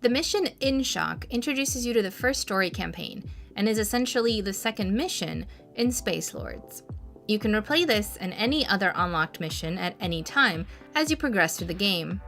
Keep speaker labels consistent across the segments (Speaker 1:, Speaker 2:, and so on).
Speaker 1: The mission In Shock introduces you to the first story campaign, and is essentially the second mission in Spacelords. You can replay this and any other unlocked mission at any time as you progress through the game.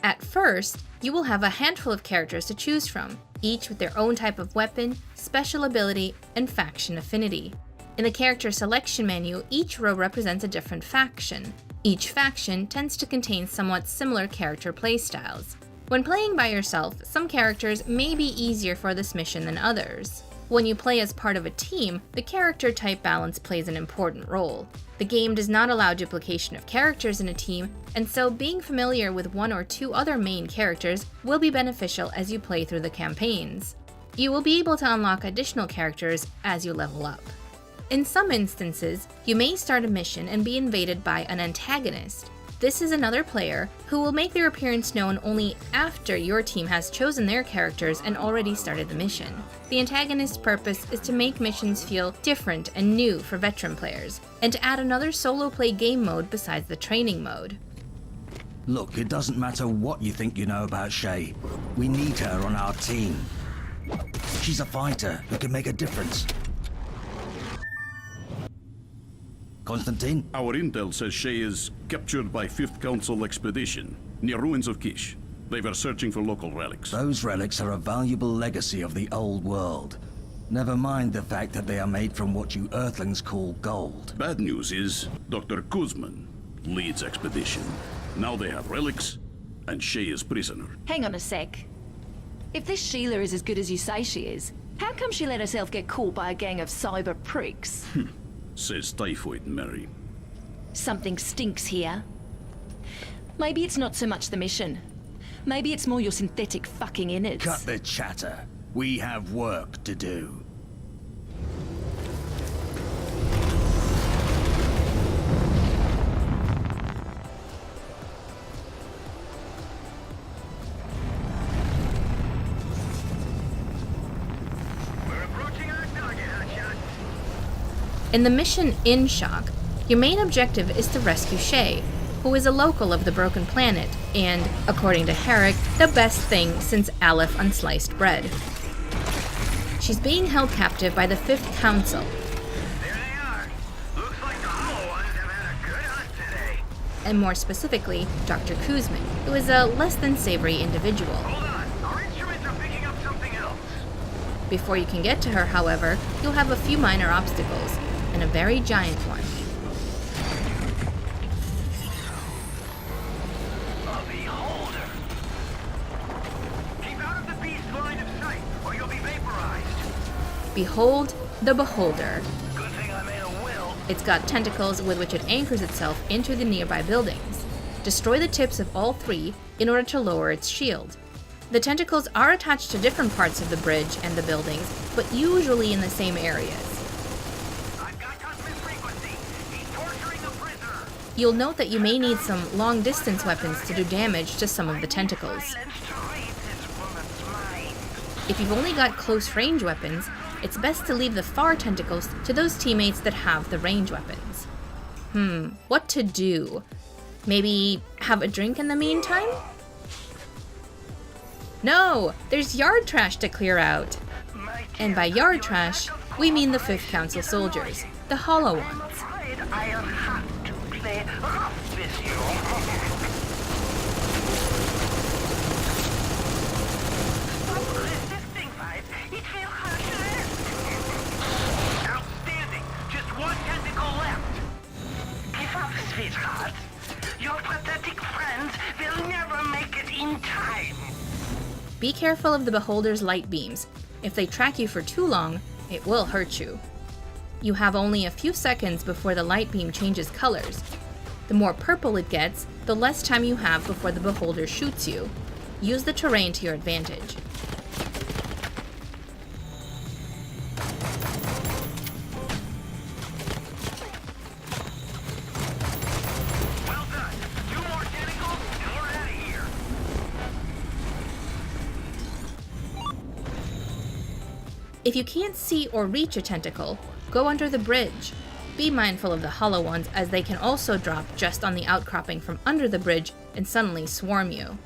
Speaker 1: At first, you will have a handful of characters to choose from, each with their own type of weapon, special ability, and faction affinity. In the character selection menu, each row represents a different faction. Each faction tends to contain somewhat similar character playstyles. When playing by yourself, some characters may be easier for this mission than others. When you play as part of a team, the character type balance plays an important role. The game does not allow duplication of characters in a team, and so being familiar with one or two other main characters will be beneficial as you play through the campaigns. You will be able to unlock additional characters as you level up. In some instances, you may start a mission and be invaded by an antagonist. This is another player who will make their appearance known only after your team has chosen their characters and already started the mission. The antagonist's purpose is to make missions feel different and new for veteran players, and to add another solo play game mode besides the training mode.
Speaker 2: Look, it doesn't matter what you think you know about Shae. We need her on our team. She's a fighter who can make a difference. Constantine?
Speaker 3: Our intel says Shae is captured by 5th Council expedition near ruins of Kish. They were searching for local relics.
Speaker 2: Those relics are a valuable legacy of the old world. Never mind the fact that they are made from what you Earthlings call gold.
Speaker 3: Bad news is, Dr. Kuzman leads expedition. Now they have relics, and Shae is prisoner.
Speaker 4: Hang on a sec. If this Sheila is as good as you say she is, how come she let herself get caught by a gang of cyber pricks?
Speaker 3: Says Typhoid Mary.
Speaker 4: Something stinks here. Maybe it's not so much the mission. Maybe it's more your synthetic fucking innards.
Speaker 2: Cut the chatter. We have work to do.
Speaker 1: In the mission In Shock, your main objective is to rescue Shae, who is a local of the Broken Planet and, according to Herrick, the best thing since Aleph unsliced bread. She's being held captive by the 5th Council.
Speaker 5: There they are. Looks like the Hollow Ones have had a good hunt today.
Speaker 1: And more specifically, Dr. Kuzman, who is a less than savory individual.
Speaker 5: Hold on. Our instruments are picking up something else.
Speaker 1: Before you can get to her, however, you'll have a few minor obstacles, and a very giant one.
Speaker 5: A beholder. Keep out of the beast's line of sight, or you'll be vaporized.
Speaker 1: Behold the Beholder.
Speaker 5: Good thing I made a will.
Speaker 1: It's got tentacles with which it anchors itself into the nearby buildings. Destroy the tips of all 3 in order to lower its shield. The tentacles are attached to different parts of the bridge and the buildings, but usually in the same areas. You'll note that you may need some long-distance weapons to do damage to some of the tentacles. If you've only got close-range weapons, it's best to leave the far tentacles to those teammates that have the range weapons. What to do? Maybe have a drink in the meantime? No! There's yard trash to clear out! And by yard trash, we mean the 5th Council soldiers, the Hollow Ones.
Speaker 5: Outstanding! Just one tentacle left. Give up, sweetheart. Your pathetic friends will never make it in time.
Speaker 1: Be careful of the Beholder's light beams. If they track you for too long, it will hurt you. You have only a few seconds before the light beam changes colors. The more purple it gets, the less time you have before the Beholder shoots you. Use the terrain to your advantage.
Speaker 5: Well done. 2 more tentacles and we're out of here.
Speaker 1: If you can't see or reach a tentacle, go under the bridge. Be mindful of the Hollow Ones, as they can also drop just on the outcropping from under the bridge and suddenly swarm you.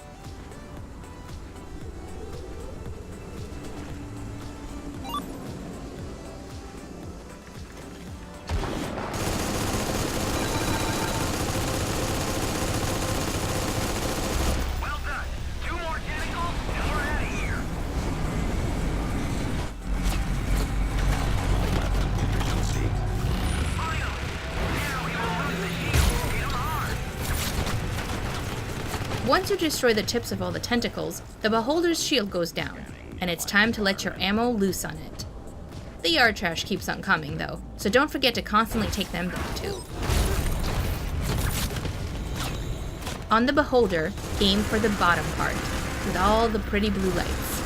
Speaker 1: Once you destroy the tips of all the tentacles, the Beholder's shield goes down, and it's time to let your ammo loose on it. The yard trash keeps on coming though, so don't forget to constantly take them down too. On the Beholder, aim for the bottom part, with all the pretty blue lights.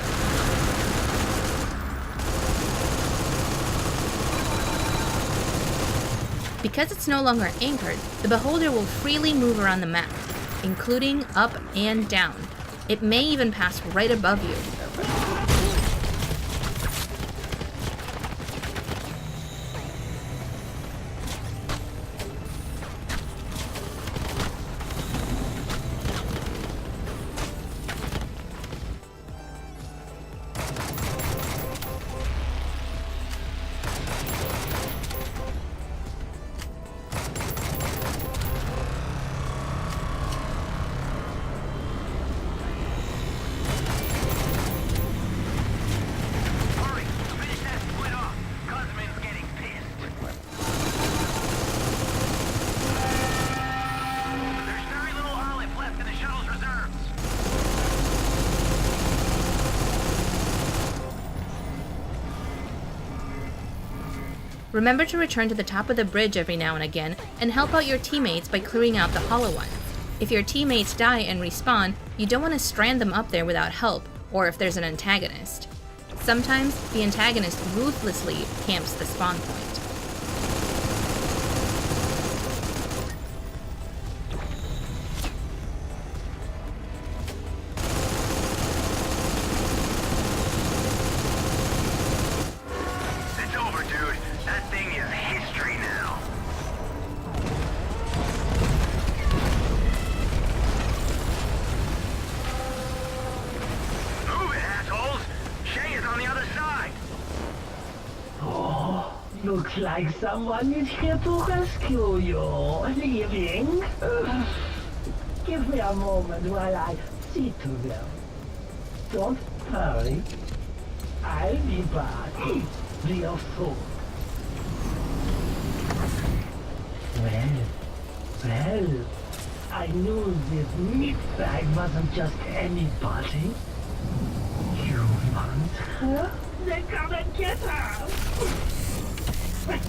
Speaker 1: Because it's no longer anchored, the Beholder will freely move around the map, including up and down. It may even pass right above you. Remember to return to the top of the bridge every now and again and help out your teammates by clearing out the hollow ones. If your teammates die and respawn, you don't want to strand them up there without help, or if there's an antagonist. Sometimes the antagonist ruthlessly camps the spawn point.
Speaker 6: Looks like someone is here to rescue you. Leaving? Give me a moment while I see to them. Don't hurry. I'll be back real soon. Well, I knew this meat bag wasn't just anybody. You want her? Then come and get her!
Speaker 5: Send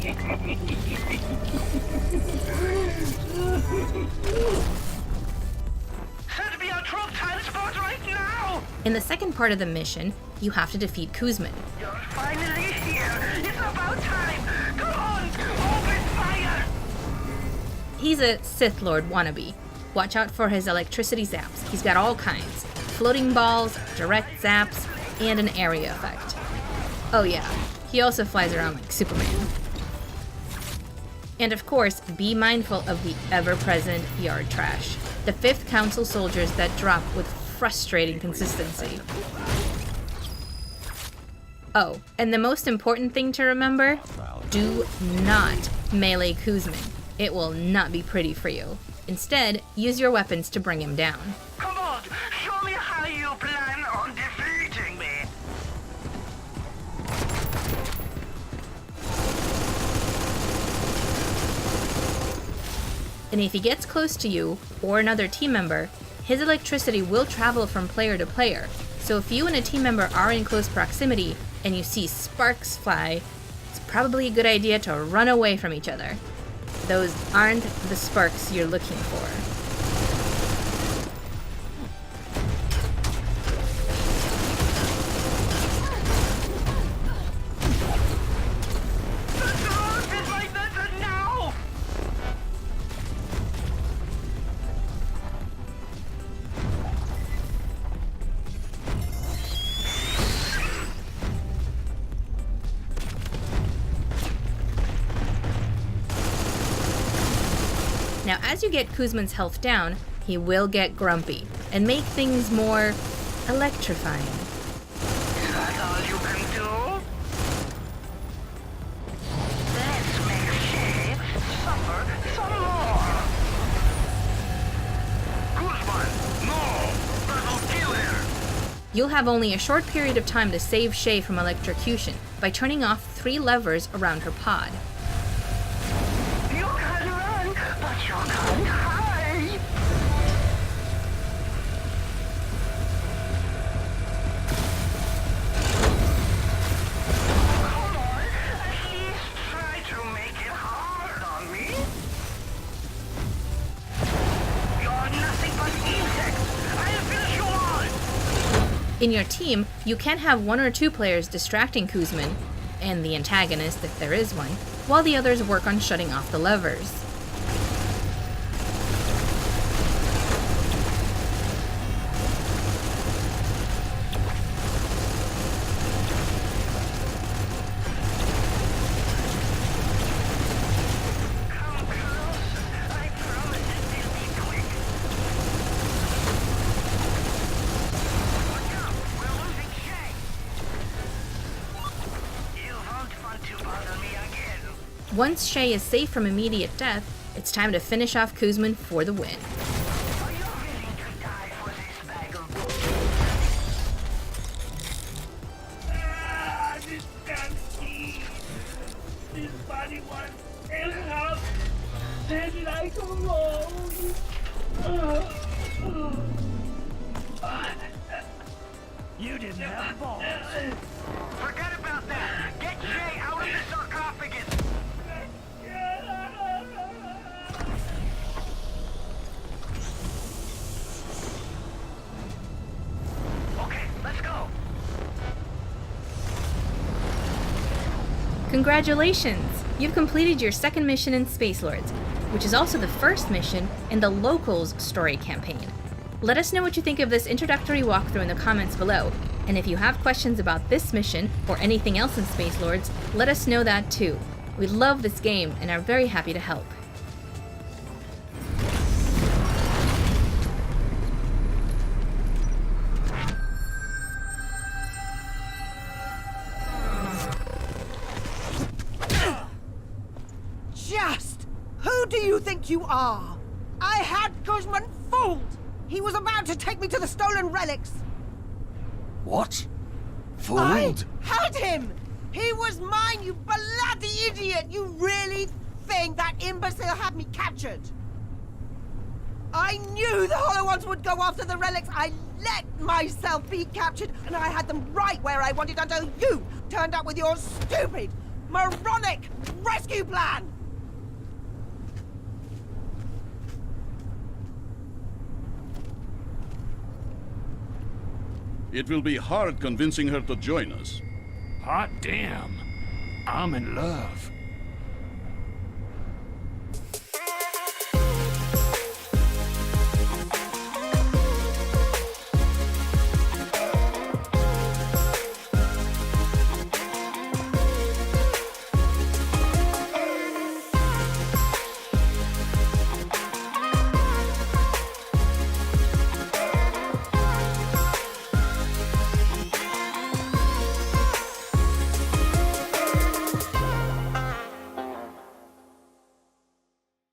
Speaker 5: me a troop transport right now!
Speaker 1: In the second part of the mission, you have to defeat Kuzmin.
Speaker 5: You're finally here! It's about time! Come on! Open fire!
Speaker 1: He's a Sith Lord wannabe. Watch out for his electricity zaps. He's got all kinds. Floating balls, direct zaps, and an area effect. Oh yeah, he also flies around like Superman. And of course, be mindful of the ever-present yard trash. The 5th Council soldiers that drop with frustrating consistency. Oh, and the most important thing to remember, do not melee Kuzmin. It will not be pretty for you. Instead, use your weapons to bring him down.
Speaker 5: Come on, show me how you plan on defeating me!
Speaker 1: And if he gets close to you, or another team member, his electricity will travel from player to player. So if you and a team member are in close proximity, and you see sparks fly, it's probably a good idea to run away from each other. Those aren't the sparks you're looking for. Now, as you get Kuzmin's health down, he will get grumpy and make things more electrifying.
Speaker 5: Is that all you can do? Let's make Shae suffer some more. Kuzman, no! That'll kill her!
Speaker 1: You'll have only a short period of time to save Shae from electrocution by turning off 3 levers around her pod.
Speaker 5: You can run, but you can't hide!
Speaker 1: In your team, you can have 1 or 2 players distracting Kuzman, and the Antagonist if there is one, while the others work on shutting off the levers. Once Shae is safe from immediate death, it's time to finish off Kuzman for the win.
Speaker 5: Are you willing to die for this bag of bull?
Speaker 6: This damn key. This body wants help. Where did I go wrong? You didn't have balls.
Speaker 5: Forget about that. Get Shae out of the sarcophagus. Okay, let's go.
Speaker 1: Congratulations! You've completed your second mission in Spacelords, which is also the first mission in the Locals story campaign. Let us know what you think of this introductory walkthrough in the comments below, and if you have questions about this mission or anything else in Spacelords, let us know that too. We love this game and are very happy to help.
Speaker 7: Just who do you think you are? I had Kuzman fooled! He was about to take me to the stolen relics!
Speaker 2: What? Fooled?
Speaker 7: I had him! He was mine, you bloody idiot! You really think that imbecile had me captured? I knew the Hollow Ones would go after the relics! I let myself be captured, and I had them right where I wanted until you turned up with your stupid, moronic rescue plan!
Speaker 3: It will be hard convincing her to join us.
Speaker 8: Hot damn. I'm in love.